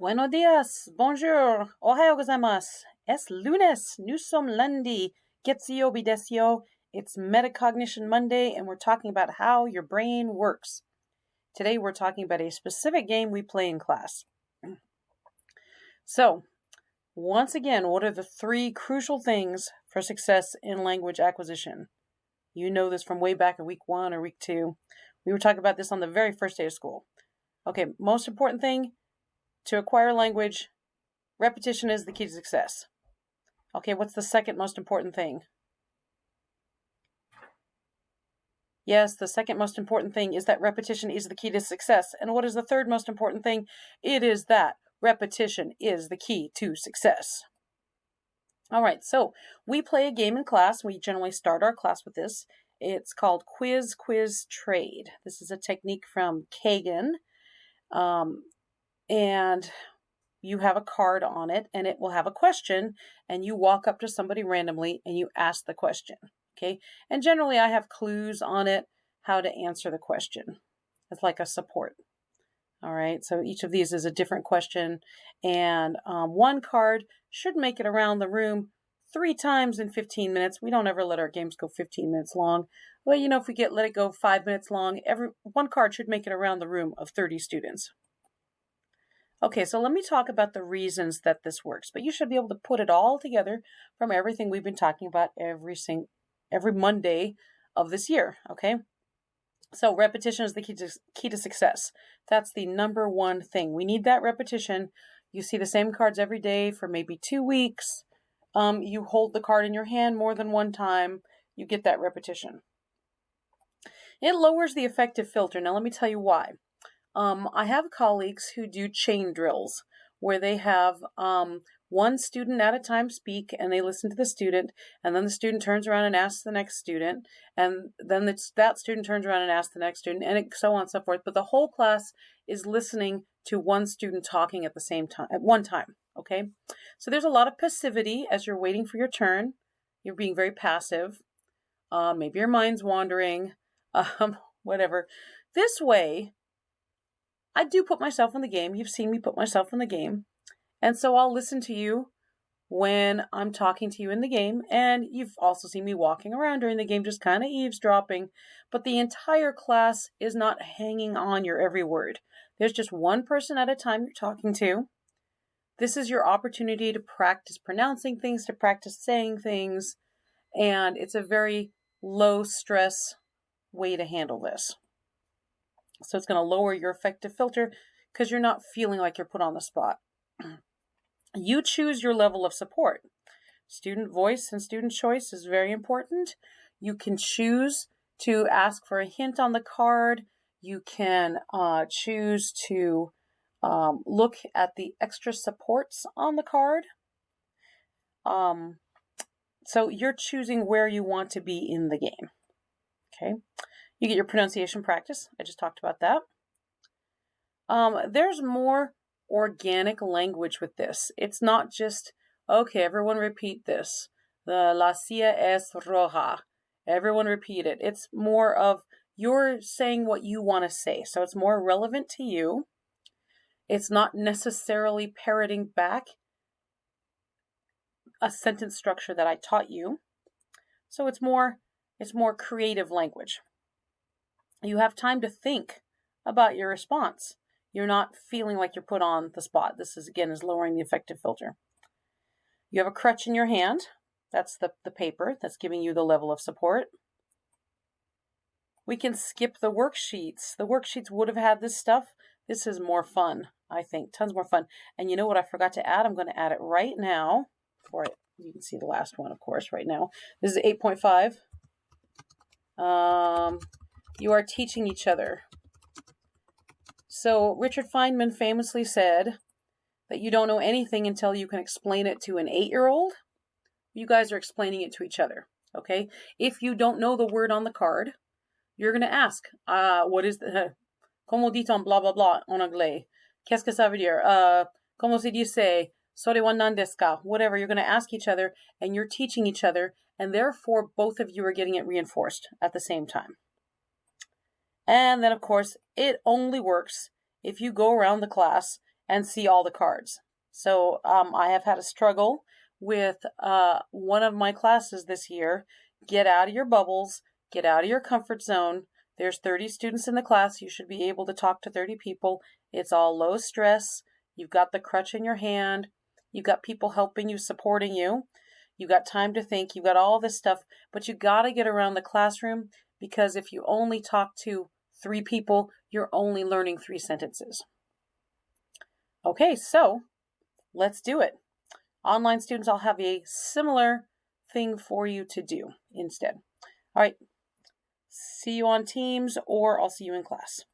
Buenos días, bonjour, ohayo gozaimasu. Es lunes, nous sommes lundi, getsuyobi desu yo. It's Metacognition Monday, and we're talking about how your brain works. Today we're talking about a specific game we play in class. So, once again, what are the three crucial things for success in language acquisition? You know this from way back in week 1 or week 2. We were talking about this on the very first day of school. Okay, most important thing, to acquire language, repetition is the key to success. Okay, what's the second most important thing? Yes, the second most important thing is that repetition is the key to success. And what is the third most important thing? It is that repetition is the key to success. All right, so we play a game in class. We generally start our class with this. It's called Quiz, Quiz, Trade. This is a technique from Kagan. And you have a card on it, and it will have a question, and you walk up to somebody randomly, and you ask the question, okay? And generally, I have clues on it, how to answer the question. It's like a support, all right? So each of these is a different question, and one card should make it around the room 3 times in 15 minutes. We don't ever let our games go 15 minutes long. Well, you know, if we let it go 5 minutes long, one card should make it around the room of 30 students. Okay, so let me talk about the reasons that this works, but you should be able to put it all together from everything we've been talking about every Monday of this year, okay? So repetition is the key to success. That's the number one thing. We need that repetition. You see the same cards every day for maybe 2 weeks. You hold the card in your hand more than one time. You get that repetition. It lowers the affective filter. Now let me tell you why. I have colleagues who do chain drills where they have one student at a time speak, and they listen to the student, and then the student turns around and asks the next student, and then that student turns around and asks the next student, and so on and so forth. But the whole class is listening to one student talking at the same time, at one time, okay? So there's a lot of passivity as you're waiting for your turn. You're being very passive. Maybe your mind's wandering, whatever. This way, I do put myself in the game. You've seen me put myself in the game. And so I'll listen to you when I'm talking to you in the game. And you've also seen me walking around during the game, just kind of eavesdropping. But the entire class is not hanging on your every word. There's just one person at a time you're talking to. This is your opportunity to practice pronouncing things, to practice saying things. And it's a very low stress way to handle this. So it's going to lower your affective filter because you're not feeling like you're put on the spot. You choose your level of support. Student voice and student choice is very important. You can choose to ask for a hint on the card. You can choose to look at the extra supports on the card. So you're choosing where you want to be in the game. Okay. You get your pronunciation practice. I just talked about that. There's more organic language with this. It's not just, okay, everyone repeat this. The la silla es roja. Everyone repeat it. It's more of you're saying what you want to say. So it's more relevant to you. It's not necessarily parroting back a sentence structure that I taught you. So it's more creative language. You have time to think about your response. You're not feeling like you're put on the spot. This is lowering the affective filter. You have a crutch in your hand. That's the paper that's giving you the level of support. We can skip the worksheets. The worksheets would have had this stuff. This is more fun, I think. Tons more fun. And you know what I forgot to add? I'm going to add it right now. You can see the last one, of course, right now. This is 8.5. You are teaching each other. So Richard Feynman famously said that you don't know anything until you can explain it to an 8-year-old. You guys are explaining it to each other, okay? If you don't know the word on the card, you're going to ask, what is the, comment dit-on blah, blah, blah en anglais? Qu'est-ce que ça veut dire? Comment se dice? Sore wa nan desu ka? Whatever, you're going to ask each other, and you're teaching each other, and therefore both of you are getting it reinforced at the same time. And then, of course, it only works if you go around the class and see all the cards. So I have had a struggle with one of my classes this year. Get out of your bubbles, get out of your comfort zone. There's 30 students in the class. You should be able to talk to 30 people. It's all low stress. You've got the crutch in your hand. You've got people helping you, supporting you. You've got time to think. You've got all this stuff, but you got to get around the classroom, because if you only talk to 3 people, you're only learning 3 sentences. Okay, so let's do it. Online students, I'll have a similar thing for you to do instead. All right, see you on Teams, or I'll see you in class.